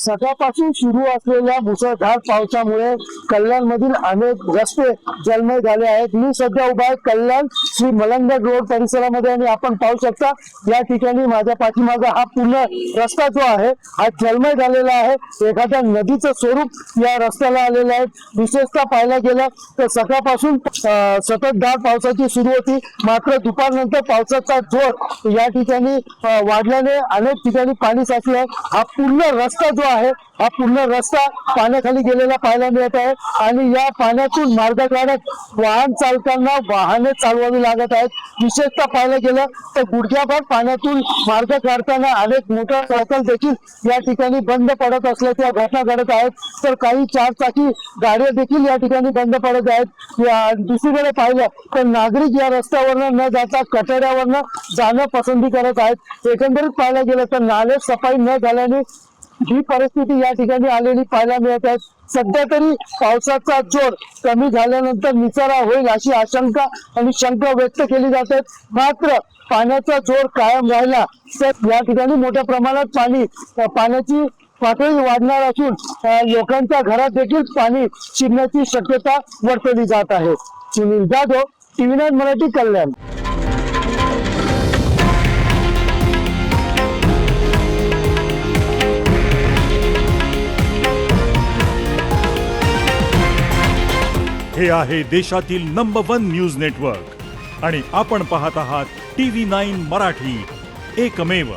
सकाळपासून सुरू असलेल्या मुसळधार पावसामुळे कल्याणमधील अनेक रस्ते जलमय झाले आहेत। मी सध्या उभा आहे कल्याण श्री मलंगड रोड परिसरामध्ये आणि आपण पाहू शकता या ठिकाणी माझ्या पाठीमागे हा पूर्ण रस्ता जो आहे हा जलमय झालेला आहे। एखाद्या नदीचं स्वरूप या रस्त्याला आलेलं आहे। विशेषतः पाहायला गेलं तर सकाळपासून सततधार पावसाची सुरू होती, मात्र दुपारनंतर पावसाचा जोर या ठिकाणी वाढल्याने अनेक ठिकाणी पाणी साचलं। हा पूर्ण रस्ता जो आहे हा पूर्ण रस्ता पाण्याखाली गेलेला पाहायला मिळत आहे आणि या पाण्यातून मार्ग काढत वाहन चालकांना वाहने चालवावी लागत आहेत। विशेषतः पाहायला गेलं तर गुडघ्याभर पाण्यातून मार्ग काढताना अनेक मोटरसायकल देखील या ठिकाणी बंद पडत असल्याच्या घटना घडत आहेत, तर काही चारचाकी गाड्या देखील या ठिकाणी बंद पडत आहेत। दुसरीकडे पाहिलं तर नागरिक या रस्त्यावरनं न जाता कठड्यावरनं जाणं पसंती करत आहेत। एकंदरीत पाहायला गेलं तर नाले सफाई न झाल्याने ही परिस्थिती या ठिकाणी आलेली पाहायला मिळत आहे। सध्या तरी पावसाचा जोर कमी झाल्यानंतर निचरा होईल अशी आशंका आणि शंका व्यक्त केली जाते, मात्र पाण्याचा जोर कायम राहिला तर या ठिकाणी मोठ्या प्रमाणात पाण्याची पातळी वाढणार असून लोकांच्या घरात देखील पाणी शिरण्याची शक्यता वर्तवली जात आहे। सुनील जाधव, TV9 मराठी, कल्याण। हे आहे देशातील नंबर 1 न्यूज नेटवर्क आणि आपण पाहत आहात TV9 मराठी, एकमेव।